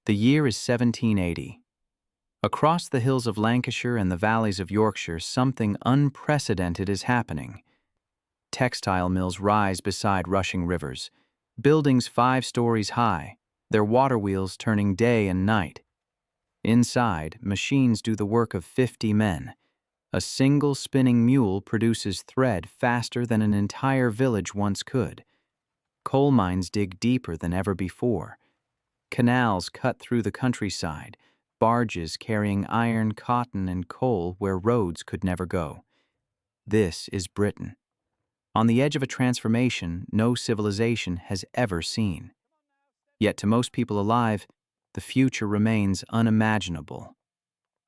The year is 1780. Across the hills of Lancashire and the valleys of Yorkshire, something unprecedented is happening. Textile mills rise beside rushing rivers, buildings 5 stories high, their water wheels turning day and night. Inside, machines do the work of 50 men. A single spinning mule produces thread faster than an entire village once could. Coal mines dig deeper than ever before. Canals cut through the countryside, barges carrying iron, cotton, and coal where roads could never go. This is Britain, on the edge of a transformation no civilization has ever seen. Yet to most people alive, the future remains unimaginable.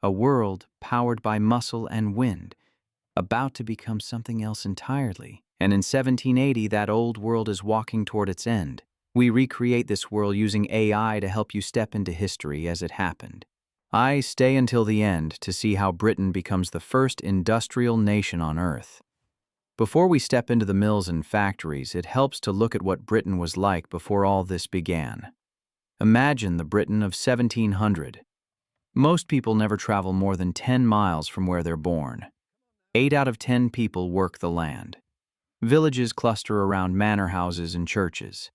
A world powered by muscle and wind, about to become something else entirely. And in 1780, that old world is walking toward its end. We recreate this world using AI to help you step into history as it happened. I stay until the end to see how Britain becomes the first industrial nation on Earth. Before we step into the mills and factories, it helps to look at what Britain was like before all this began. Imagine the Britain of 1700. Most people never travel more than 10 miles from where they're born. 8 out of 10 people work the land. Villages cluster around manor houses and churches.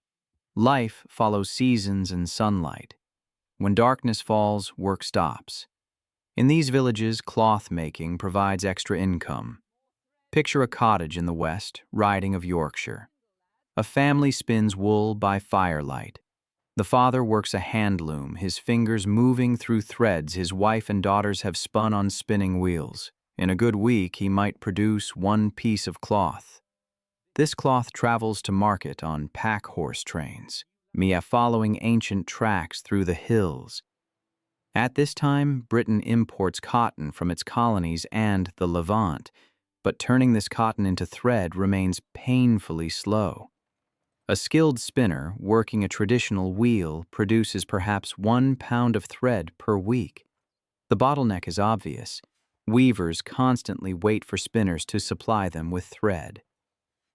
Life follows seasons and sunlight. When darkness falls, work stops. In these villages, cloth making provides extra income. Picture a cottage in the west, Riding of Yorkshire. A family spins wool by firelight. The father works a hand loom, his fingers moving through threads his wife and daughters have spun on spinning wheels. In a good week, he might produce 1 piece of cloth. This cloth travels to market on pack horse trains, following ancient tracks through the hills. At this time, Britain imports cotton from its colonies and the Levant, but turning this cotton into thread remains painfully slow. A skilled spinner working a traditional wheel produces perhaps 1 pound of thread per week. The bottleneck is obvious. Weavers constantly wait for spinners to supply them with thread.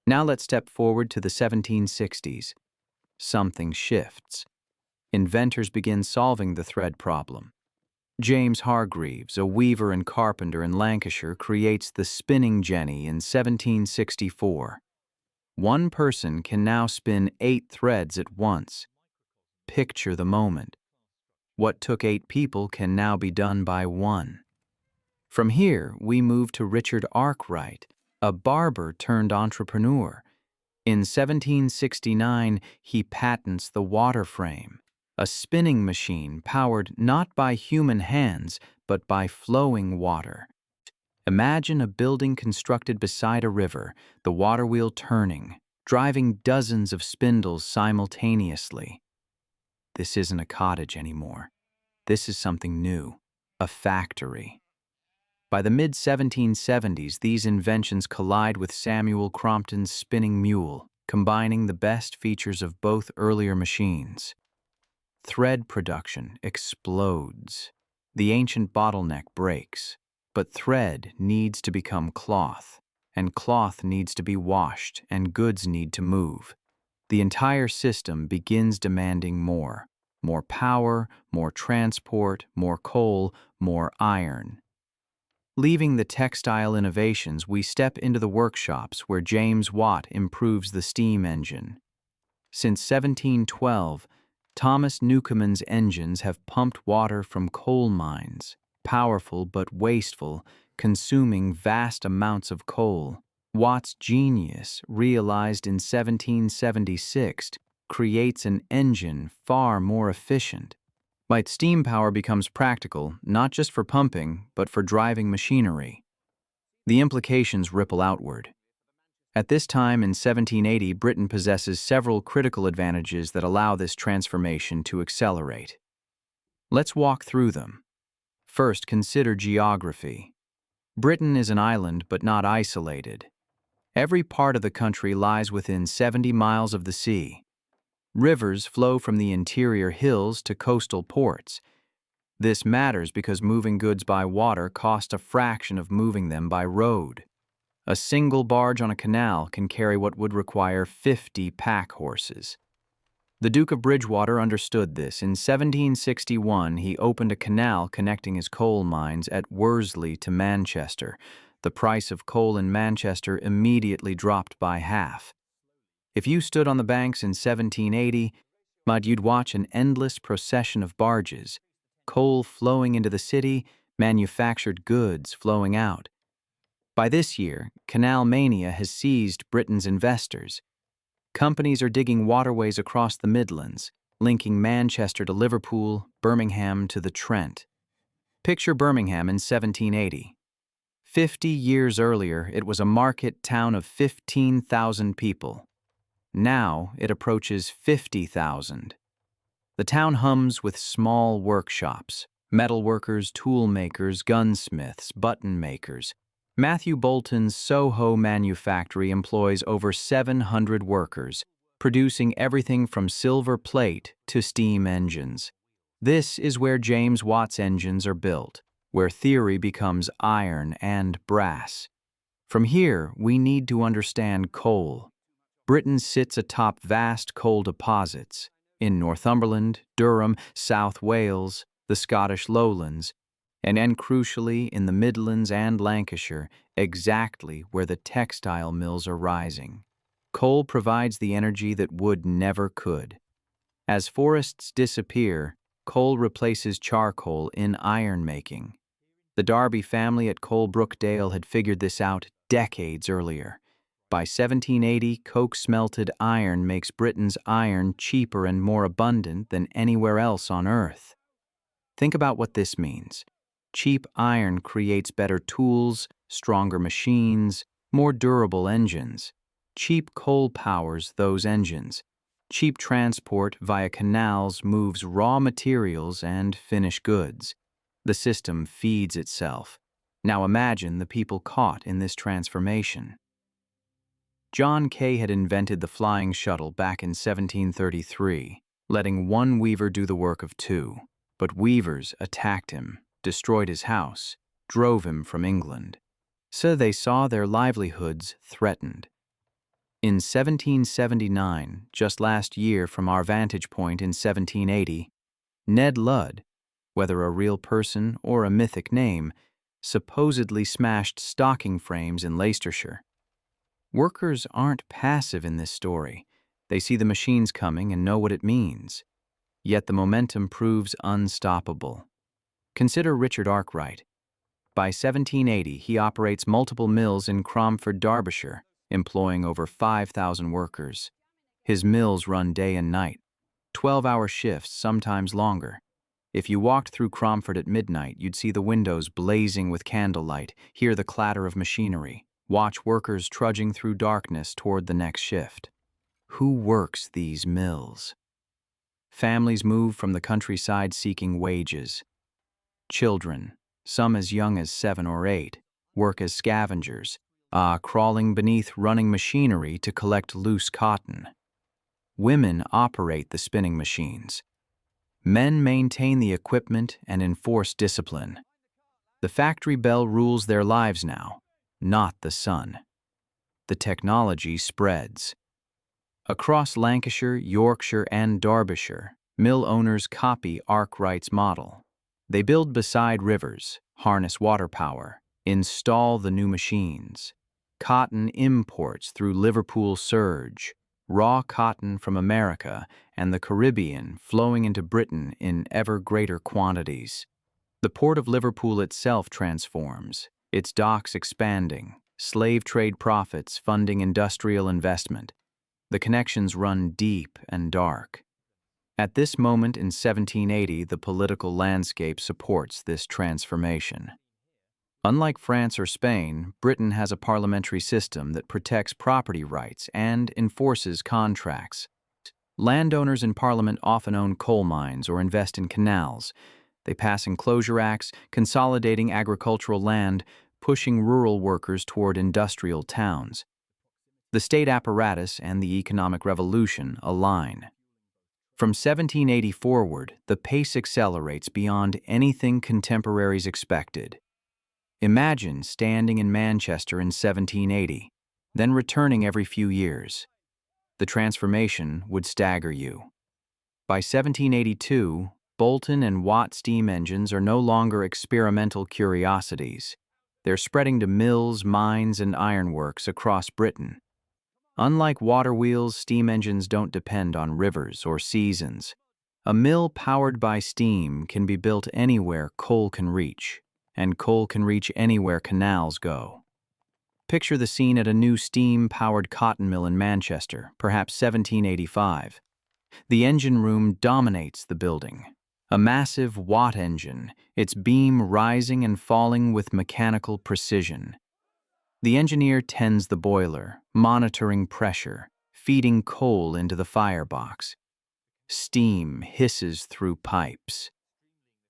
Now let's step forward to the 1760s. Something shifts. Inventors begin solving the thread problem. James Hargreaves, a weaver and carpenter in Lancashire, creates the spinning jenny in 1764. One person can now spin 8 threads at once. Picture the moment. What took 8 people can now be done by 1. From here, we move to Richard Arkwright, a barber turned entrepreneur. In 1769, he patents the water frame, a spinning machine powered not by human hands, but by flowing water. Imagine a building constructed beside a river, the water wheel turning, driving dozens of spindles simultaneously. This isn't a cottage anymore. This is something new, a factory. By the mid-1770s, these inventions collide with Samuel Crompton's spinning mule, combining the best features of both earlier machines. Thread production explodes. The ancient bottleneck breaks. But thread needs to become cloth, and cloth needs to be washed, and goods need to move. The entire system begins demanding more. More power, more transport, more coal, more iron. Leaving the textile innovations, we step into the workshops where James Watt improves the steam engine. Since 1712, Thomas Newcomen's engines have pumped water from coal mines, powerful but wasteful, consuming vast amounts of coal. Watt's genius, realized in 1776, creates an engine far more efficient. Light steam power becomes practical, not just for pumping, but for driving machinery. The implications ripple outward. At this time in 1780, Britain possesses several critical advantages that allow this transformation to accelerate. Let's walk through them. First, consider geography. Britain is an island, but not isolated. Every part of the country lies within 70 miles of the sea. Rivers flow from the interior hills to coastal ports. This matters because moving goods by water costs a fraction of moving them by road. A single barge on a canal can carry what would require 50 pack horses. The Duke of Bridgewater understood this. In 1761, he opened a canal connecting his coal mines at Worsley to Manchester. The price of coal in Manchester immediately dropped by half. If you stood on the banks in 1780, you'd watch an endless procession of barges, coal flowing into the city, manufactured goods flowing out. By this year, canal mania has seized Britain's investors. Companies are digging waterways across the Midlands, linking Manchester to Liverpool, Birmingham to the Trent. Picture Birmingham in 1780. 50 years earlier, it was a market town of 15,000 people. Now it approaches 50,000. The town hums with small workshops, metalworkers, tool makers, gunsmiths, button makers. Matthew Bolton's Soho manufactory employs over 700 workers, producing everything from silver plate to steam engines. This is where James Watt's engines are built, where theory becomes iron and brass. From here, we need to understand coal. Britain sits atop vast coal deposits in Northumberland, Durham, South Wales, the Scottish lowlands, and crucially in the Midlands and Lancashire, exactly where the textile mills are rising. Coal provides the energy that wood never could. As forests disappear, coal replaces charcoal in iron making. The Darby family at Coalbrookdale had figured this out decades earlier. By 1780, coke-smelted iron makes Britain's iron cheaper and more abundant than anywhere else on Earth. Think about what this means. Cheap iron creates better tools, stronger machines, more durable engines. Cheap coal powers those engines. Cheap transport via canals moves raw materials and finished goods. The system feeds itself. Now imagine the people caught in this transformation. John Kay had invented the flying shuttle back in 1733, letting one weaver do the work of two. But weavers attacked him, destroyed his house, drove him from England. So they saw their livelihoods threatened. In 1779, just last year from our vantage point in 1780, Ned Ludd, whether a real person or a mythic name, supposedly smashed stocking frames in Leicestershire. Workers aren't passive in this story. They see the machines coming and know what it means. Yet the momentum proves unstoppable. Consider Richard Arkwright. By 1780, he operates multiple mills in Cromford, Derbyshire, employing over 5,000 workers. His mills run day and night, 12-hour shifts, sometimes longer. If you walked through Cromford at midnight, you'd see the windows blazing with candlelight, hear the clatter of machinery, watch workers trudging through darkness toward the next shift. Who works these mills? Families move from the countryside seeking wages. Children, some as young as 7 or 8, work as scavengers, crawling beneath running machinery to collect loose cotton. Women operate the spinning machines. Men maintain the equipment and enforce discipline. The factory bell rules their lives now, not the sun. The technology spreads. Across Lancashire, Yorkshire, and Derbyshire, mill owners copy Arkwright's model. They build beside rivers, harness water power, install the new machines. Cotton imports through Liverpool surge, raw cotton from America and the Caribbean flowing into Britain in ever greater quantities. The port of Liverpool itself transforms, its docks expanding, slave trade profits funding industrial investment. The connections run deep and dark. At this moment in 1780, the political landscape supports this transformation. Unlike France or Spain, Britain has a parliamentary system that protects property rights and enforces contracts. Landowners in Parliament often own coal mines or invest in canals. They pass enclosure acts, consolidating agricultural land, pushing rural workers toward industrial towns. The state apparatus and the economic revolution align. From 1780 forward, the pace accelerates beyond anything contemporaries expected. Imagine standing in Manchester in 1780, then returning every few years. The transformation would stagger you. By 1782, Bolton and Watt steam engines are no longer experimental curiosities. They're spreading to mills, mines, and ironworks across Britain. Unlike water wheels, steam engines don't depend on rivers or seasons. A mill powered by steam can be built anywhere coal can reach, and coal can reach anywhere canals go. Picture the scene at a new steam-powered cotton mill in Manchester, perhaps 1785. The engine room dominates the building. A massive Watt engine, its beam rising and falling with mechanical precision. The engineer tends the boiler, monitoring pressure, feeding coal into the firebox. Steam hisses through pipes.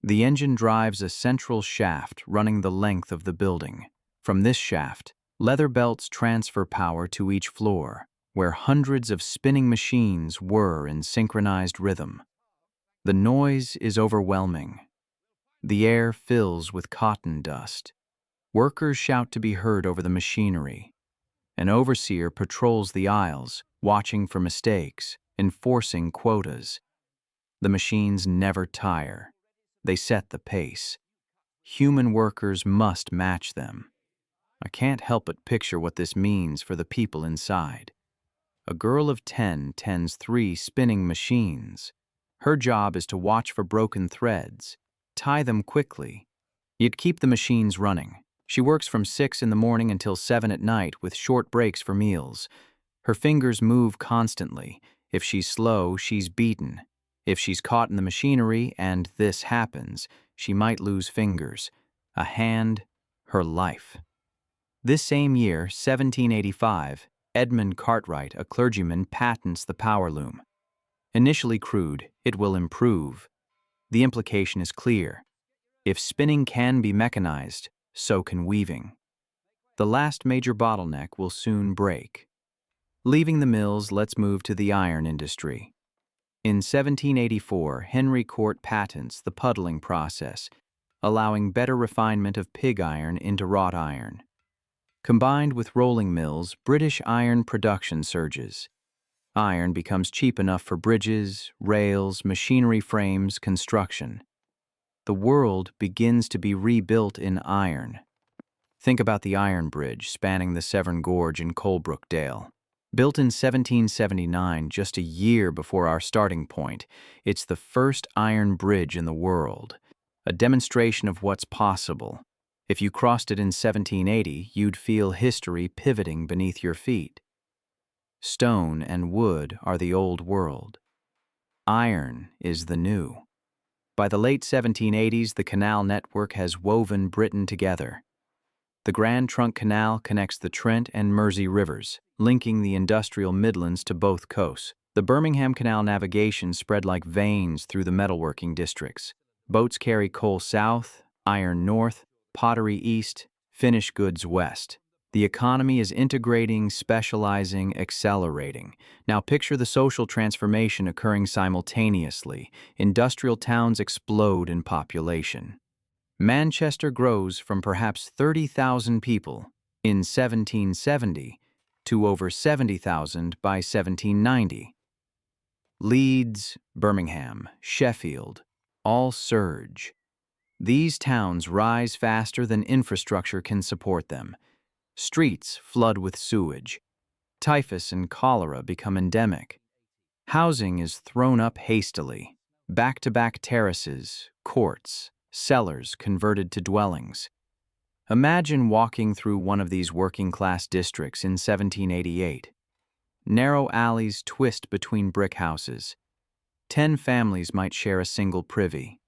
The engine drives a central shaft running the length of the building. From this shaft, leather belts transfer power to each floor, where hundreds of spinning machines whir in synchronized rhythm. The noise is overwhelming. The air fills with cotton dust. Workers shout to be heard over the machinery. An overseer patrols the aisles, watching for mistakes, enforcing quotas. The machines never tire. They set the pace. Human workers must match them. I can't help but picture what this means for the people inside. A girl of 10 tends 3 spinning machines. Her job is to watch for broken threads, tie them quickly, yet keep the machines running. She works from 6 in the morning until 7 at night with short breaks for meals. Her fingers move constantly. If she's slow, she's beaten. If she's caught in the machinery and this happens, she might lose fingers, a hand, her life. This same year, 1785, Edmund Cartwright, a clergyman, patents the power loom. Initially crude, it will improve. The implication is clear. If spinning can be mechanized, so can weaving. The last major bottleneck will soon break. Leaving the mills, let's move to the iron industry. In 1784, Henry Cort patents the puddling process, allowing better refinement of pig iron into wrought iron. Combined with rolling mills, British iron production surges. Iron becomes cheap enough for bridges, rails, machinery frames, construction. The world begins to be rebuilt in iron. Think about the Iron Bridge spanning the Severn Gorge in Colebrookdale. Built in 1779, just a year before our starting point, it's the first iron bridge in the world, a demonstration of what's possible. If you crossed it in 1780, you'd feel history pivoting beneath your feet. Stone and wood are the old world. Iron is the new. By the late 1780s, the canal network has woven Britain together. The Grand Trunk Canal connects the Trent and Mersey rivers, linking the industrial Midlands to both coasts. The Birmingham Canal navigation spread like veins through the metalworking districts. Boats carry coal south, iron north, pottery east, finished goods west. The economy is integrating, specializing, accelerating. Now picture the social transformation occurring simultaneously. Industrial towns explode in population. Manchester grows from perhaps 30,000 people in 1770 to over 70,000 by 1790. Leeds, Birmingham, Sheffield, all surge. These towns rise faster than infrastructure can support them. Streets flood with sewage. Typhus and cholera become endemic. Housing is thrown up hastily. Back-to-back terraces, courts, cellars converted to dwellings. Imagine walking through one of these working-class districts in 1788. Narrow alleys twist between brick houses. 10 families might share a single privy.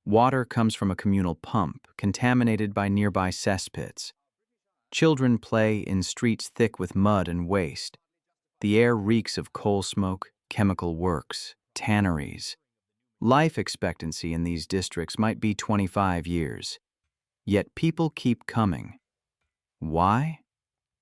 Water comes from a communal pump, contaminated by nearby cesspits. Children play in streets thick with mud and waste. The air reeks of coal smoke, chemical works, tanneries. Life expectancy in these districts might be 25 years. Yet people keep coming. Why?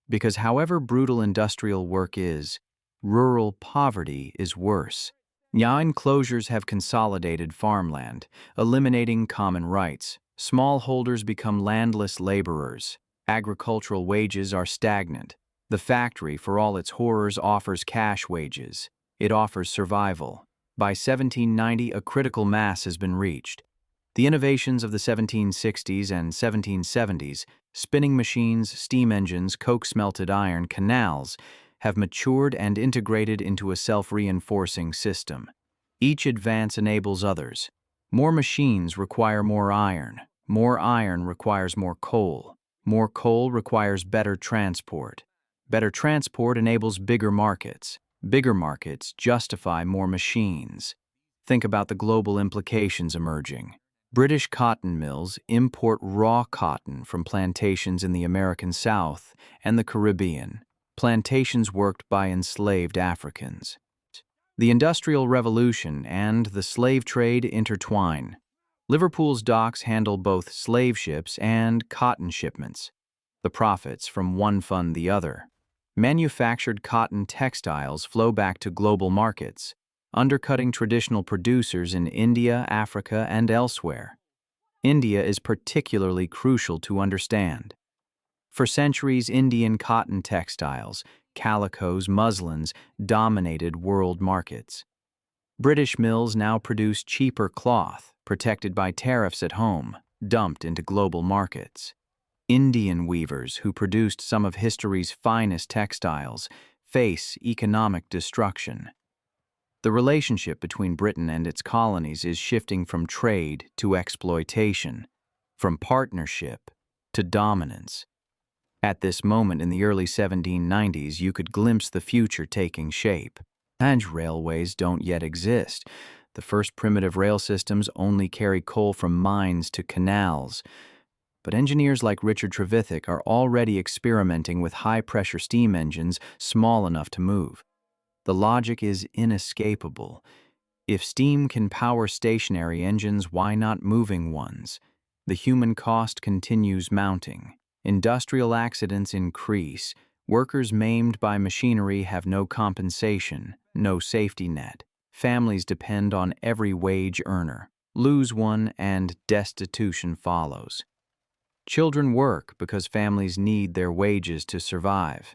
Because however brutal industrial work is, rural poverty is worse. Now enclosures have consolidated farmland, eliminating common rights. Smallholders become landless laborers. Agricultural wages are stagnant. The factory, for all its horrors, offers cash wages. It offers survival. By 1790, a critical mass has been reached. The innovations of the 1760s and 1770s, spinning machines, steam engines, coke-smelted iron, canals, have matured and integrated into a self-reinforcing system. Each advance enables others. More machines require more iron requires more coal requires better transport. Better transport enables bigger markets justify more machines. Think about the global implications emerging. British cotton mills import raw cotton from plantations in the American South and the Caribbean, plantations worked by enslaved Africans. The Industrial Revolution and the slave trade intertwine. Liverpool's docks handle both slave ships and cotton shipments. The profits from one fund the other. Manufactured cotton textiles flow back to global markets, undercutting traditional producers in India, Africa, and elsewhere. India is particularly crucial to understand. For centuries, Indian cotton textiles, calicos, muslins, dominated world markets. British mills now produce cheaper cloth, protected by tariffs at home, dumped into global markets. Indian weavers, who produced some of history's finest textiles, face economic destruction. The relationship between Britain and its colonies is shifting from trade to exploitation, from partnership to dominance. At this moment in the early 1790s, you could glimpse the future taking shape. And railways don't yet exist. The first primitive rail systems only carry coal from mines to canals. But engineers like Richard Trevithick are already experimenting with high-pressure steam engines small enough to move. The logic is inescapable. If steam can power stationary engines, why not moving ones? The human cost continues mounting. Industrial accidents increase. Workers maimed by machinery have no compensation, no safety net. Families depend on every wage earner. Lose one and destitution follows. Children work because families need their wages to survive.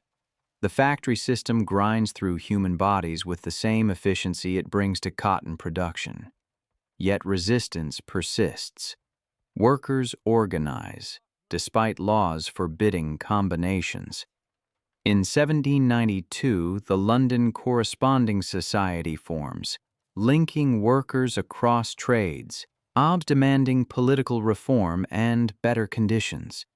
The factory system grinds through human bodies with the same efficiency it brings to cotton production. Yet resistance persists. Workers organize, despite laws forbidding combinations. In 1792, the London Corresponding Society forms, linking workers across trades, demanding political reform and better conditions.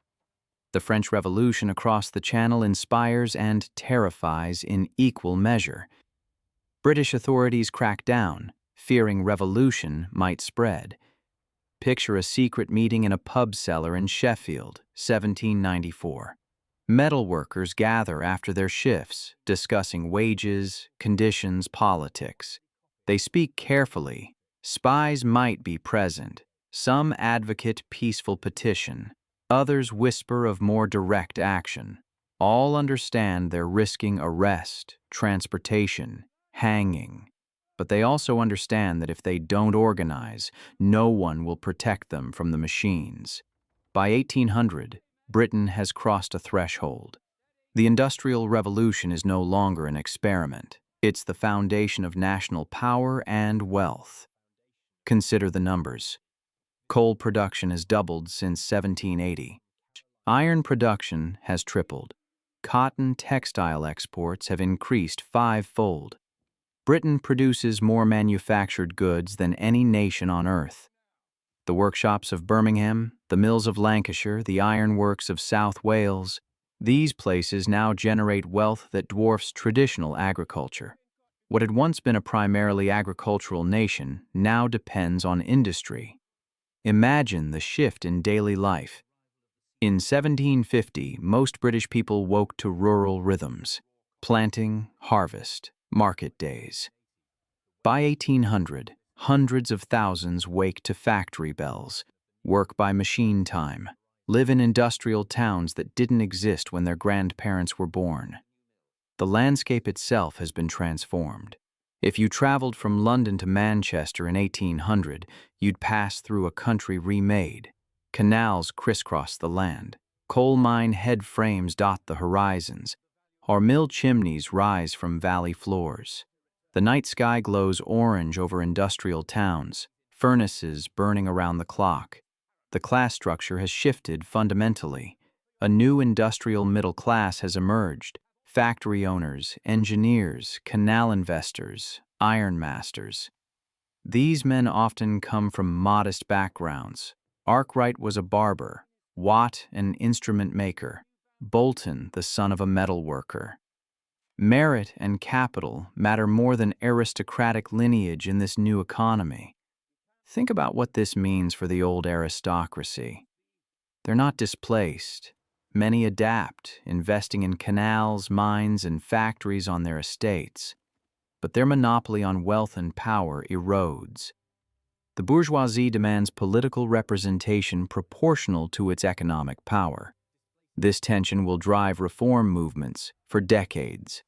The French Revolution across the Channel inspires and terrifies in equal measure. British authorities crack down, fearing revolution might spread. Picture a secret meeting in a pub cellar in Sheffield, 1794. Metal workers gather after their shifts, discussing wages, conditions, politics. They speak carefully. Spies might be present. Some advocate peaceful petition. Others whisper of more direct action. All understand they're risking arrest, transportation, hanging. But they also understand that if they don't organize, no one will protect them from the machines. By 1800, Britain has crossed a threshold. The Industrial Revolution is no longer an experiment. It's the foundation of national power and wealth. Consider the numbers. Coal production has doubled since 1780. Iron production has tripled. Cotton textile exports have increased fivefold. Britain produces more manufactured goods than any nation on earth. The workshops of Birmingham, the mills of Lancashire, the ironworks of South Wales, these places now generate wealth that dwarfs traditional agriculture. What had once been a primarily agricultural nation now depends on industry. Imagine the shift in daily life. In 1750, most British people woke to rural rhythms: planting, harvest, market days. By 1800, hundreds of thousands wake to factory bells, work by machine time, live in industrial towns that didn't exist when their grandparents were born. The landscape itself has been transformed. If you traveled from London to Manchester in 1800, you'd pass through a country remade. Canals crisscross the land. Coal mine head frames dot the horizons. Our mill chimneys rise from valley floors. The night sky glows orange over industrial towns, furnaces burning around the clock. The class structure has shifted fundamentally. A new industrial middle class has emerged. Factory owners, engineers, canal investors, iron masters. These men often come from modest backgrounds. Arkwright was a barber, Watt an instrument maker, Bolton the son of a metal worker. Merit and capital matter more than aristocratic lineage in this new economy. Think about what this means for the old aristocracy. They're not displaced. Many adapt, investing in canals, mines, and factories on their estates. But their monopoly on wealth and power erodes. The bourgeoisie demands political representation proportional to its economic power. This tension will drive reform movements for decades.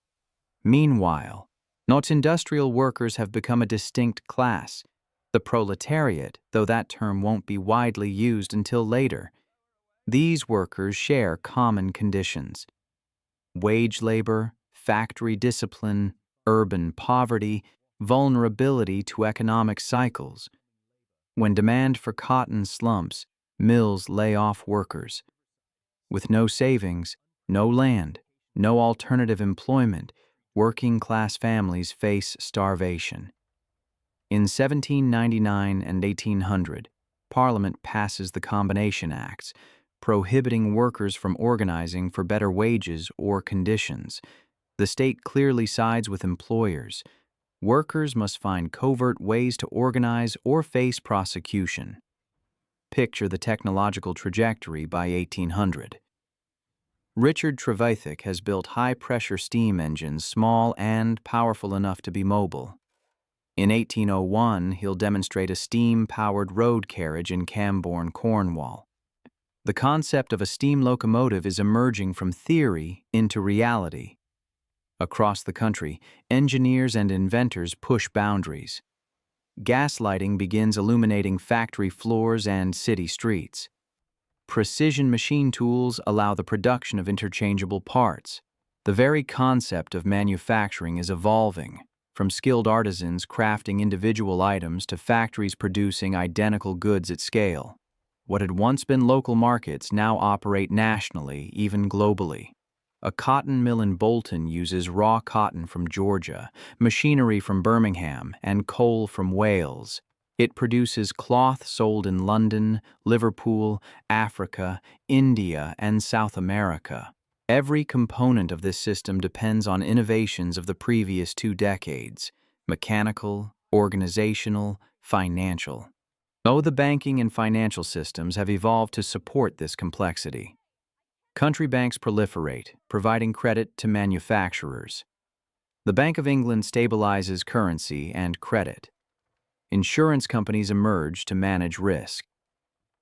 Meanwhile, not industrial workers have become a distinct class. The proletariat, though that term won't be widely used until later. These workers share common conditions. Wage labor, factory discipline, urban poverty, vulnerability to economic cycles. When demand for cotton slumps, mills lay off workers. With no savings, no land, no alternative employment, working-class families face starvation. In 1799 and 1800, Parliament passes the Combination Acts, prohibiting workers from organizing for better wages or conditions. The state clearly sides with employers. Workers must find covert ways to organize or face prosecution. Picture the technological trajectory by 1800. Richard Trevithick has built high-pressure steam engines small and powerful enough to be mobile. In 1801, he'll demonstrate a steam-powered road carriage in Camborne, Cornwall. The concept of a steam locomotive is emerging from theory into reality. Across the country, engineers and inventors push boundaries. Gaslighting begins illuminating factory floors and city streets. Precision machine tools allow the production of interchangeable parts. The very concept of manufacturing is evolving, from skilled artisans crafting individual items to factories producing identical goods at scale. What had once been local markets now operate nationally, even globally. A cotton mill in Bolton uses raw cotton from Georgia, machinery from Birmingham, and coal from Wales. It produces cloth sold in London, Liverpool, Africa, India, and South America. Every component of this system depends on innovations of the previous 2 decades: mechanical, organizational, financial. The banking and financial systems have evolved to support this complexity. Country banks proliferate, providing credit to manufacturers. The Bank of England stabilizes currency and credit. Insurance companies emerge to manage risk.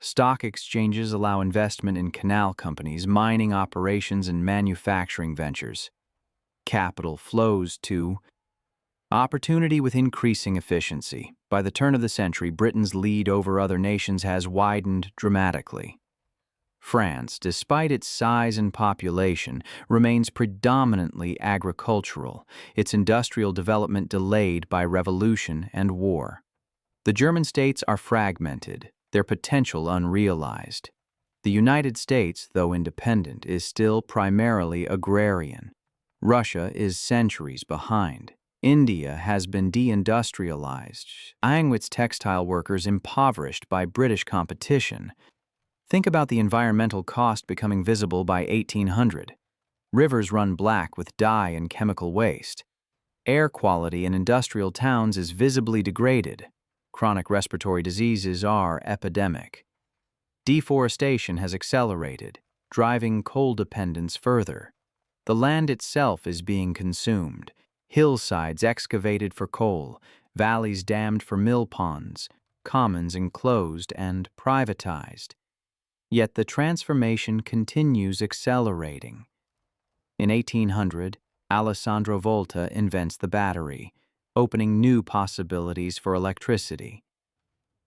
Stock exchanges allow investment in canal companies, mining operations, and manufacturing ventures. Capital flows to opportunity with increasing efficiency. By the turn of the century, Britain's lead over other nations has widened dramatically. France, despite its size and population, remains predominantly agricultural, its industrial development delayed by revolution and war. The German states are fragmented, their potential unrealized. The United States, though independent, is still primarily agrarian. Russia is centuries behind. India has been deindustrialized, Inuit's textile workers impoverished by British competition. Think about the environmental cost becoming visible by 1800. Rivers run black with dye and chemical waste. Air quality in industrial towns is visibly degraded. Chronic respiratory diseases are epidemic. Deforestation has accelerated, driving coal dependence further. The land itself is being consumed. Hillsides excavated for coal, valleys dammed for mill ponds, commons enclosed and privatized. Yet the transformation continues accelerating. In 1800, Alessandro Volta invents the battery, opening new possibilities for electricity.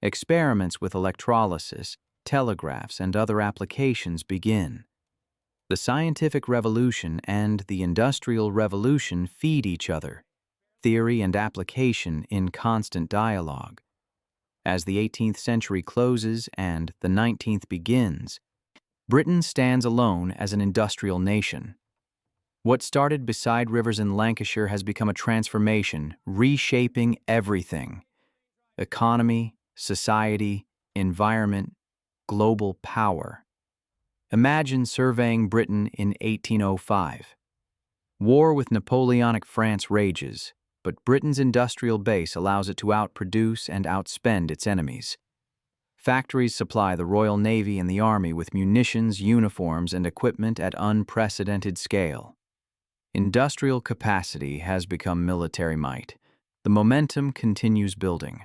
Experiments with electrolysis, telegraphs, and other applications begin. The scientific revolution and the industrial revolution feed each other. theory and application in constant dialogue. As the 18th century closes and the 19th begins, Britain stands alone as an industrial nation. What started beside rivers in Lancashire has become a transformation, reshaping everything: economy, society, environment, global power. Imagine surveying Britain in 1805. War with Napoleonic France rages, but Britain's industrial base allows it to outproduce and outspend its enemies. Factories supply the Royal Navy and the Army with munitions, uniforms, and equipment at unprecedented scale. Industrial capacity has become military might. The momentum continues building.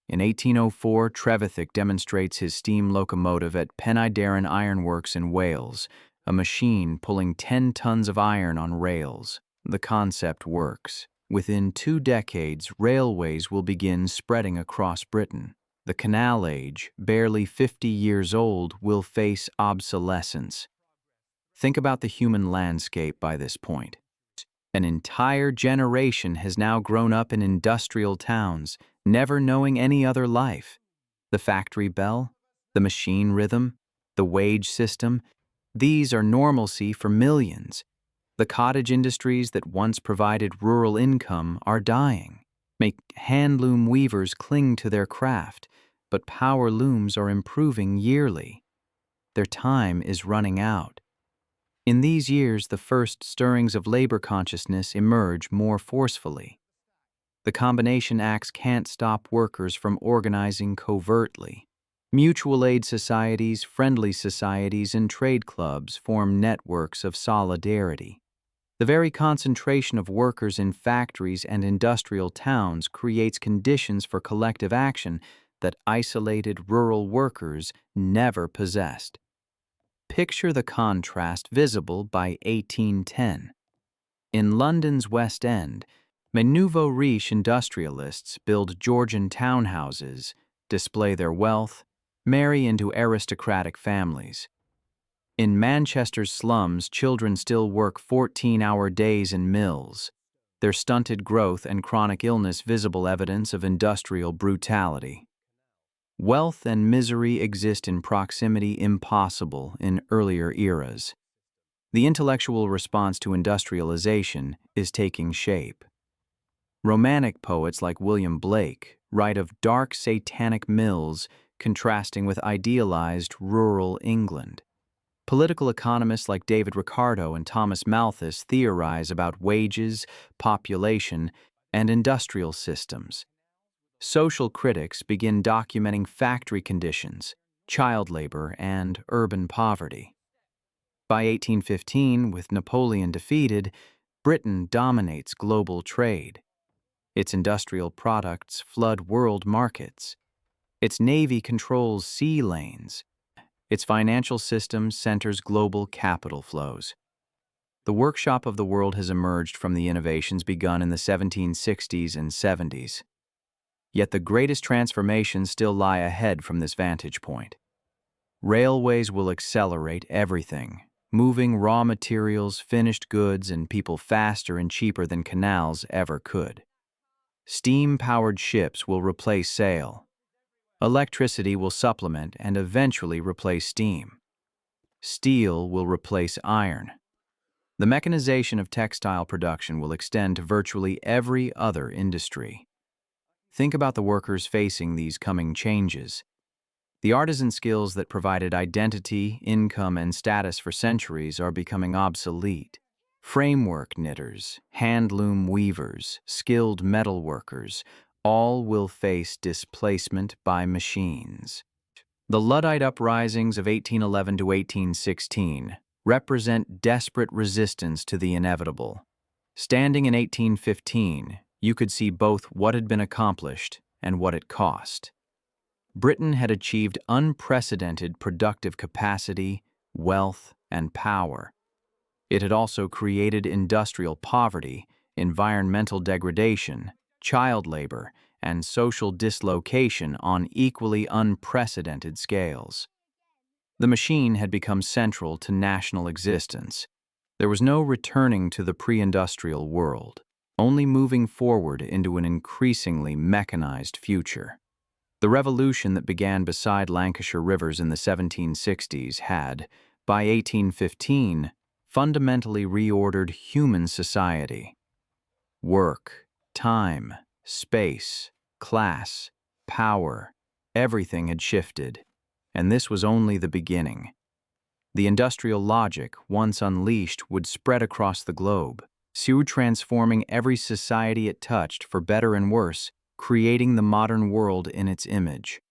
In 1804, Trevithick demonstrates his steam locomotive at Penydarren Ironworks in Wales, a machine pulling 10 tons of iron on rails. The concept works. Within 2 decades, railways will begin spreading across Britain. The Canal Age, barely 50 years old, will face obsolescence. Think about the human landscape by this point. An entire generation has now grown up in industrial towns, never knowing any other life. The factory bell, the machine rhythm, the wage system, these are normalcy for millions. The cottage industries that once provided rural income are dying. Make handloom weavers cling to their craft, but power looms are improving yearly. Their time is running out. In these years, the first stirrings of labor consciousness emerge more forcefully. The combination acts can't stop workers from organizing covertly. Mutual aid societies, friendly societies, and trade clubs form networks of solidarity. The very concentration of workers in factories and industrial towns creates conditions for collective action that isolated rural workers never possessed. Picture the contrast visible by 1810. In London's West End, nouveau riche industrialists build Georgian townhouses, display their wealth, marry into aristocratic families. In Manchester's slums, children still work 14-hour days in mills, their stunted growth and chronic illness visible evidence of industrial brutality. Wealth and misery exist in proximity impossible in earlier eras. The intellectual response to industrialization is taking shape. Romantic poets like William Blake write of dark satanic mills contrasting with idealized rural England. Political economists like David Ricardo and Thomas Malthus theorize about wages, population, and industrial systems. Social critics begin documenting factory conditions, child labor, and urban poverty. By 1815, with Napoleon defeated, Britain dominates global trade. Its industrial products flood world markets. Its navy controls sea lanes. Its financial system centers global capital flows. The workshop of the world has emerged from the innovations begun in the 1760s and 70s. Yet the greatest transformations still lie ahead from this vantage point. Railways will accelerate everything, moving raw materials, finished goods, and people faster and cheaper than canals ever could. Steam-powered ships will replace sail. Electricity will supplement and eventually replace steam. Steel will replace iron. The mechanization of textile production will extend to virtually every other industry. Think about the workers facing these coming changes. The artisan skills that provided identity, income, and status for centuries are becoming obsolete. Framework knitters, handloom weavers, skilled metal workers, all will face displacement by machines. The Luddite uprisings of 1811 to 1816 represent desperate resistance to the inevitable. Standing in 1815, you could see both what had been accomplished and what it cost. Britain had achieved unprecedented productive capacity, wealth, and power. It had also created industrial poverty, environmental degradation, child labor, and social dislocation on equally unprecedented scales. The machine had become central to national existence. There was no returning to the pre-industrial world. only moving forward into an increasingly mechanized future. The revolution that began beside Lancashire rivers in the 1760s had, by 1815, fundamentally reordered human society. Work, time, space, class, power, everything had shifted, and this was only the beginning. The industrial logic, once unleashed, would spread across the globe, soon transforming every society it touched for better and worse, creating the modern world in its image.